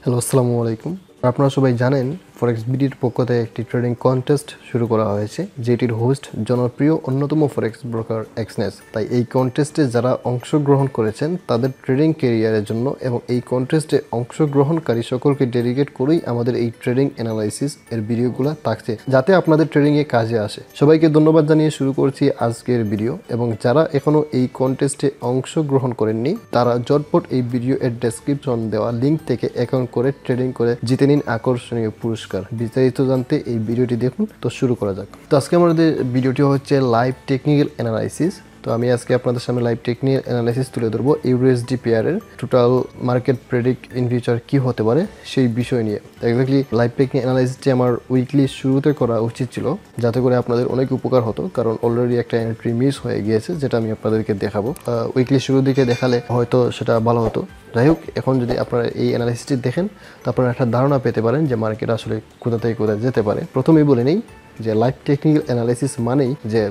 Hello, আসসালামু আলাইকুম। আপনারা সবাই জানেন ফরেক্স বিডির পক্ষ থেকে একটি ট্রেডিং কন্টেস্ট শুরু করা হয়েছে, যেটির হোস্ট জনপ্রিয় অন্যতম ফরেক্স ব্রোকার এক্সনেস। তাই এই কন্টেস্টে যারা অংশগ্রহণ করেছেন তাদের ট্রেডিং ক্যারিয়ারের জন্য এবং এই কন্টেস্টে অংশগ্রহণকারী সকলকে ডেডিকেট করেই আমাদের এই ট্রেডিং অ্যানালাইসিস এর ভিডিওগুলো থাকছে, যাতে আপনাদের ট্রেডিংয়ে কাজে আসে। সবাইকে ধন্যবাদ জানিয়ে শুরু করছি আজকের ভিডিও। এবং যারা এখনও এই কন্টেস্টে অংশগ্রহণ করেননি তারা ঝটপট এই ভিডিও এর ডেসক্রিপশন দেওয়া লিঙ্ক থেকে অ্যাকাউন্ট করে ট্রেডিং করে জিতে নিন আকর্ষণীয় পুরস্কার। বিস্তারিত জানতে এই ভিডিওটি দেখুন। তো শুরু করা যাক। তো আজকে আমাদের ভিডিওটি হচ্ছে লাইভ টেকনিক্যাল অ্যানালাইসিস। তো আমি আজকে আপনাদের সামনে লাইভ টেকনিক্যাল অ্যানালাইসিস তুলে ধরবো ইউরুএসডি পেয়ারের total market predict in future কি হতে পারে সেই বিষয় নিয়ে। এক্স্যাক্টলি লাইভ টেকনিক্যাল অ্যানালাইসিসটি আমার উইকলি শুরুতে করা উচিত ছিল, যাতে করে আপনাদের অনেক উপকার হতো, কারণ অলরেডি একটা এন্ট্রি মিস হয়ে গিয়েছে যেটা আমি আপনাদেরকে দেখাবো। উইকলি শুরুর দিকে দেখালে হয়তো সেটা ভালো হতো। যাই হোক, এখন যদি আপনারা এই অ্যানালাইসিসটি দেখেন তো আপনারা একটা ধারণা পেতে পারেন যে মার্কেট আসলে কোথা থেকে কোথায় যেতে পারে। প্রথমেই বলে নেই যে লাইভ টেকনিক্যাল অ্যানালাইসিস মানেই যে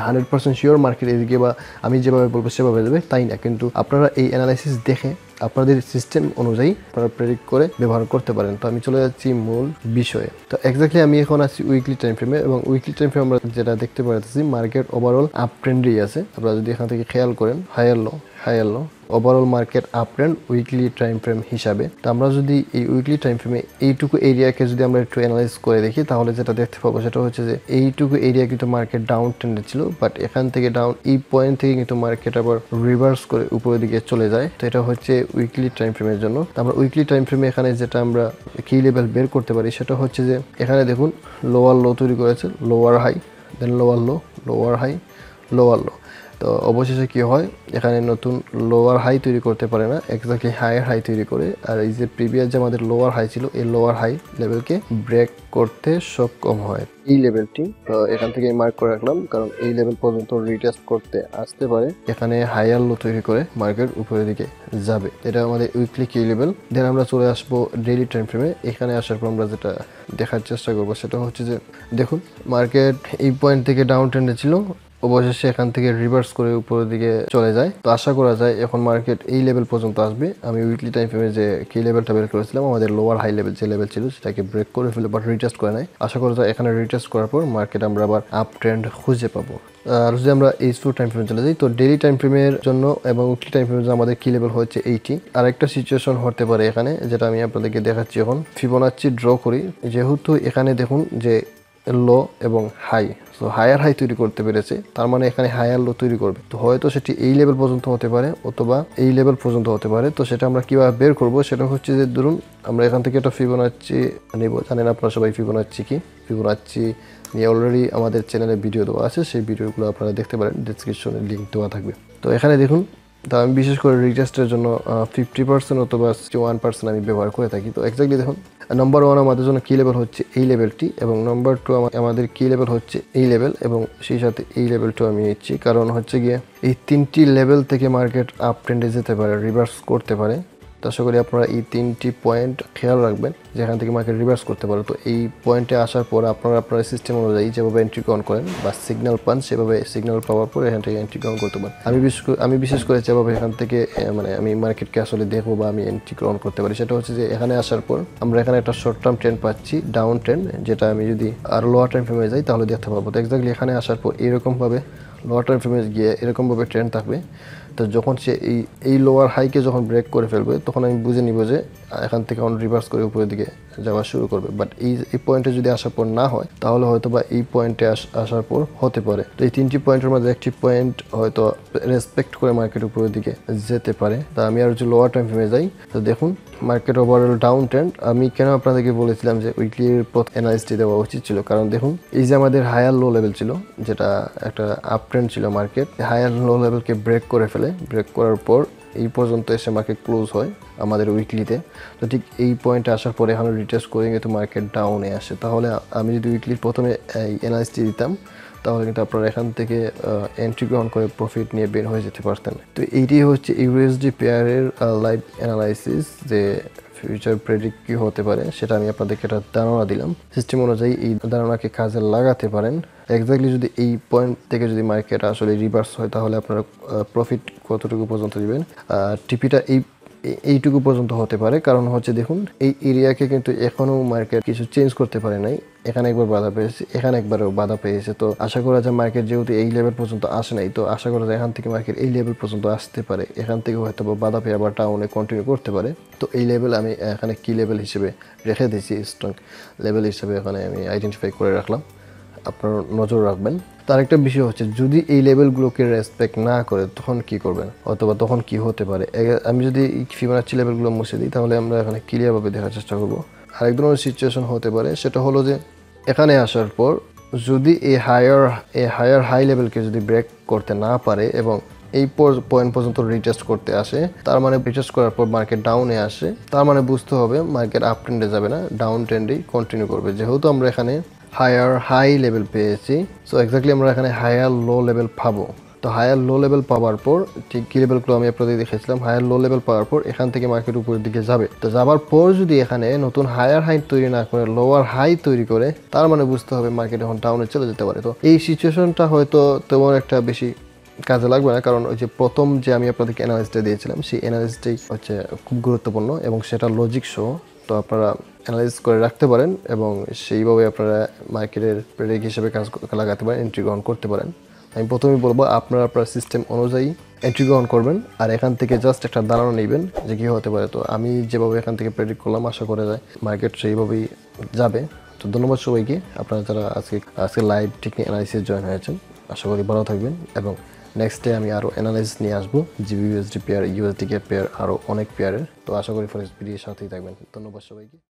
100% শিওর মার্কেট এদিকে বা আমি যেভাবে বলবো সেভাবে যাবে তাই না, কিন্তু আপনারা এই অ্যানালাইসিস দেখে আপনাদের সিস্টেম অনুযায়ী আপনারা প্রেডিক্ট করে ব্যবহার করতে পারেন। তো আমি চলে যাচ্ছি মূল বিষয়ে। তো এক্স্যাক্টলি আমি এখন আছি উইকলি টাইম ফ্রেমে, এবং উইকলি টাইম ফ্রেমে আমরা যেটা দেখতে পাচ্ছি মার্কেট ওভারঅল আপ ট্রেন্ডেই আছে। আপনারা যদি এখান থেকে খেয়াল করেন higher low overall market up trend weekly time frame হিসাবে। তো আমরা যদি এই উইকলি টাইম ফ্রেমে এইটুকু এরিয়াকে যদি আমরা একটু অ্যানালাইজ করে দেখি তাহলে যেটা দেখতে পাবো সেটা হচ্ছে যে এইটুকু এরিয়া কিন্তু মার্কেট ডাউন ট্রেন্ডে ছিল, বাট এখান থেকে ডাউন এই পয়েন্ট থেকে কিন্তু মার্কেট আবার রিভার্স করে উপরের দিকে চলে যায়। তো এটা হচ্ছে উইকলি টাইম ফ্রেমের জন্য। আমরা উইকলি টাইম ফ্রেমে এখানে যেটা আমরা কি লেভেল বের করতে পারি সেটা হচ্ছে যে এখানে দেখুন লোয়ার লো তৈরি করেছে, lower high, then lower low, lower high, lower low. তো অবশেষে কি হয়, এখানে নতুন লোয়ার হাই তৈরি করতে পারে না, এক্স্যাক্টলি হায়ার হাই তৈরি করে। আর এই যে প্রিভিয়াস যে আমাদের লোয়ার হাই ছিল এই লোয়ার হাই লেভেলকে ব্রেক করতে সক্ষম হয়। এই লেভেলটি এখান থেকে মার্ক করে রাখলাম, কারণ এই লেভেল পর্যন্ত রিটেস্ট করতে আসতে পারে। এখানে হায়ার লো তৈরি করে মার্কেট উপরের দিকে যাবে। এটা আমাদের উইকলি কি লেভেল। দেন আমরা চলে আসবো ডেইলি টাইম ফ্রেমে। এখানে আসার পর আমরা যেটা দেখার চেষ্টা করবো সেটা হচ্ছে যে দেখুন মার্কেট এই পয়েন্ট থেকে ডাউন ট্রেন্ডে ছিল, অবশেষে এখান থেকে রিভার্স করে উপরের দিকে চলে যায়। তো আশা করা যায় এখন মার্কেট এই লেভেল পর্যন্ত আসবে। আমি উইকলি টাইম ফ্রেমে যে কি লেভেলটা বের করেছিলাম আমাদের লোয়ার হাই লেভেল যে লেভেল ছিল সেটাকে ব্রেক করে ফেলে, বাট রিটেস্ট করে নাই। আশা করা যায় এখানে রিটেস্ট করার পর মার্কেট আমরা আবার আপ ট্রেন্ড খুঁজে পাবো। আর যদি আমরা এইচ4 টাইম ফ্রেমে চলে যাই, তো ডেইলি টাইম ফ্রেমের জন্য এবং উইকলি টাইম ফ্রেমের জন্য আমাদের কি লেভেল হচ্ছে 80। আর একটা সিচুয়েশন হতে পারে এখানে, যেটা আমি আপনাদেরকে দেখাচ্ছি। এখন ফিবোনাচ্চি ড্র করি, যেহেতু এখানে দেখুন যে লো এবং হাই, তো হায়ার হাই তৈরি করতে পেরেছে, তার মানে এখানে হায়ার লো তৈরি করবে। তো হয়তো সেটি এই লেভেল পর্যন্ত হতে পারে অথবা এই লেভেল পর্যন্ত হতে পারে। তো সেটা আমরা কিভাবে বের করব সেটা হচ্ছে যে ধরুন আমরা এখান থেকে একটা ফিবোনাচ্চি নেব। জানেন আপনারা সবাই ফিবোনাচ্চি কি, ফিবোনাচ্চি নিয়ে অলরেডি আমাদের চ্যানেলে ভিডিও দেওয়া আছে, সেই ভিডিওগুলো আপনারা দেখতে পারেন, ডেসক্রিপশনে লিঙ্ক দেওয়া থাকবে। তো এখানে দেখুন, তো আমি বিশেষ করে রিটেস্টের জন্য 50% অথবা 1% আমি ব্যবহার করে থাকি। তো এক্স্যাক্টলি দেখুন নাম্বার 1 আমাদের জন্য কি লেভেল হচ্ছে এই লেভেলটি, এবং নাম্বার 2 আমাদের কি লেভেল হচ্ছে এই লেভেল, এবং সেই সাথে এই লেভেলটাও আমি নিচ্ছি। কারণ হচ্ছে গিয়ে এই তিনটি লেভেল থেকে মার্কেট আপ ট্রেন্ডে যেতে পারে, রিভার্স করতে পারে। তো আশা করি আপনারা এই তিনটি পয়েন্ট খেয়াল রাখবেন যেখান থেকে মার্কেট রিভার্স করতে পারে। তো এই পয়েন্টে আসার পর আপনারা আপনার সিস্টেম অনুযায়ী যেভাবে এন্ট্রি কাউন্ট করেন বা সিগন্যাল পান সেভাবে সিগন্যাল পাওয়ার পর এখান থেকে এন্ট্রি কাউন্ট করতে পারেন। আমি বিশেষ করে যেভাবে এখান থেকে আমি মার্কেটকে আসলে দেখবো বা আমি এন্ট্রি কাউন্ট করতে পারি সেটা হচ্ছে যে এখানে আসার পর আমরা এখানে একটা শর্ট টার্ম ট্রেন্ড পাচ্ছি, ডাউন ট্রেন্ড, যেটা আমি যদি আর লোয়ার টাইম ফ্রেমে যাই তাহলে দেখতে পাবো। তো এক্স্যাক্টলি এখানে আসার পর এরকমভাবে লোয়ার টাইম ফ্রেমে গিয়ে এরকমভাবে ট্রেন্ড থাকবে। তো যখন সে এই লোয়ার হাইকে যখন ব্রেক করে ফেলবে তখন আমি বুঝে নিব যে এখান থেকে অন রিভার্স করে উপরের দিকে যাওয়া শুরু করবে। বাট এই পয়েন্টে যদি আসার পর না হয় তাহলে হয়তো বা এই পয়েন্টে আসার পর হতে পারে। তো এই তিনটি পয়েন্টের মধ্যে একটি পয়েন্ট হয়তো রেসপেক্ট করে মার্কেট উপরের দিকে যেতে পারে। তা আমি আর যদি লোয়ার টাইম ফ্রেমে যাই, তো দেখুন মার্কেট ওভারঅল ডাউন ট্রেন্ড। আমি কেন আপনাদেরকে বলেছিলাম যে উইকলির অ্যানালাইসিসটি দেওয়া উচিত ছিল, কারণ দেখুন এই যে আমাদের হায়ার লো লেভেল ছিল, যেটা একটা আপ ট্রেন্ড ছিল, মার্কেট হায়ার লো লেভেলকে ব্রেক করে ফেলে, ব্রেক করার পর এই পর্যন্ত এসে মার্কেট ক্লোজ হয় আমাদের উইকলিতে। তো ঠিক এই পয়েন্টে আসার পরে এখানে রিটেস্ট করে কিন্তু মার্কেট ডাউনে আসে। তাহলে আমি যদি উইকলির প্রথমে এই অ্যানালাইসিসটি দিতাম তাহলে কিন্তু আপনারা এখান থেকে এন্ট্রি গ্রহণ করে প্রফিট নিয়ে বের হয়ে যেতে পারতেন। তো এইটি হচ্ছে ইউএসডি পেয়ারের লাইভ অ্যানালাইসিস, যে ফিউচার প্রেডিক্ট কী হতে পারে সেটা আমি আপনাদেরকে একটা ধারণা দিলাম। সিস্টেম অনুযায়ী এই ধারণাকে কাজে লাগাতে পারেন। এক্স্যাক্টলি যদি এই পয়েন্ট থেকে যদি মার্কেট আসলে রিভার্স হয় তাহলে আপনারা প্রফিট কতটুকু পর্যন্ত দিবেন। টিপিটা এইটুকু পর্যন্ত হতে পারে, কারণ হচ্ছে দেখুন এই এরিয়াকে কিন্তু এখনো মার্কেট কিছু চেঞ্জ করতে পারে নাই। এখানে একবার বাধা পেয়েছে, এখানে একবারও বাধা পেয়েছে। তো আশা করা যায় মার্কেট যেহেতু এই লেভেল পর্যন্ত আসে নাই, তো আশা করা যায় এখান থেকে মার্কেট এই লেভেল পর্যন্ত আসতে পারে, এখান থেকে হয়তো বাধা পেয়ে আবার ডাউনে কন্টিনিউ করতে পারে। তো এই লেভেল আমি এখানে কি লেভেল হিসেবে রেখে দিয়েছি, স্ট্রং লেভেল হিসেবে এখানে আমি আইডেন্টিফাই করে রাখলাম, আপনার নজর রাখবেন। তার একটা বিষয় হচ্ছে যদি এই লেভেলগুলোকে রেসপেক্ট না করে তখন কি করবেন, অথবা তখন কি হতে পারে। আমি যদি ফিবোনাচ্চি লেভেলগুলো মুছে দিই তাহলে আমরা এখানে ক্লিয়ারভাবে দেখার চেষ্টা করব। আরেক ধরনের সিচুয়েশন হতে পারে, সেটা হলো যে এখানে আসার পর যদি এই হায়ার হাই লেভেলকে যদি ব্রেক করতে না পারে এবং এই পয়েন্ট পর্যন্ত রিটেস্ট করতে আসে, তার মানে রিটেস্ট করার পর মার্কেট ডাউনে আসে, তার মানে বুঝতে হবে মার্কেট আপ ট্রেন্ডে যাবে না, ডাউন ট্রেন্ডেই কন্টিনিউ করবে। যেহেতু আমরা এখানে হায়ার হাই লেভেল পেয়েছি, সো এক্স্যাক্টলি আমরা এখানে হায়ার লো লেভেল পাবো। তো হায়ার লো লেভেল পাওয়ার পর ঠিক কি লেভেলগুলো আমি আপনাদের দেখেছিলাম, হায়ার লো লেভেল পাওয়ার পর এখান থেকে মার্কেট উপরের দিকে যাবে। তো যাবার পর যদি এখানে নতুন হায়ার হাই তৈরি না করে লোয়ার হাই তৈরি করে, তার মানে বুঝতে হবে মার্কেট এখন ডাউনে চলে যেতে পারে। তো এই সিচুয়েশনটা হয়তো তেমন একটা বেশি কাজে লাগবে না, কারণ ওই যে প্রথম যে আমি আপনাদেরকে অ্যানালিসিসটা দিয়েছিলাম সেই অ্যানালিসিসটাই হচ্ছে খুব গুরুত্বপূর্ণ এবং সেটা লজিক শো। তো আপনারা অ্যানালাইজ করে রাখতে পারেন এবং সেইভাবে আপনারা মার্কেটের প্রেডিক্ট হিসেবে কাজ লাগাতে পারেন, এন্ট্রি গ্রহণ করতে পারেন। আমি প্রথমেই বলবো আপনার সিস্টেম অনুযায়ী এন্ট্রি গ্রহণ করবেন, আর এখান থেকে জাস্ট একটা ধারণা নেবেন যে কী হতে পারে। তো আমি যেভাবে এখান থেকে প্রেডিক্ট করলাম, আশা করা যায় মার্কেট সেইভাবেই যাবে। তো ধন্যবাদ সবাইকে, আপনারা যারা আজকে লাইভ টেকনিক অ্যানালাইসিস জয়েন হয়েছেন। আশা করি ভালো থাকবেন এবং নেক্সট ডে আমি আরও অ্যানালাইসিস নিয়ে আসবো GB USD pair, USD pair, আরও অনেক পেয়ারের। তো আশা করি ফরেক্স ভিডিওর সাথেই থাকবেন। ধন্যবাদ সবাইকে।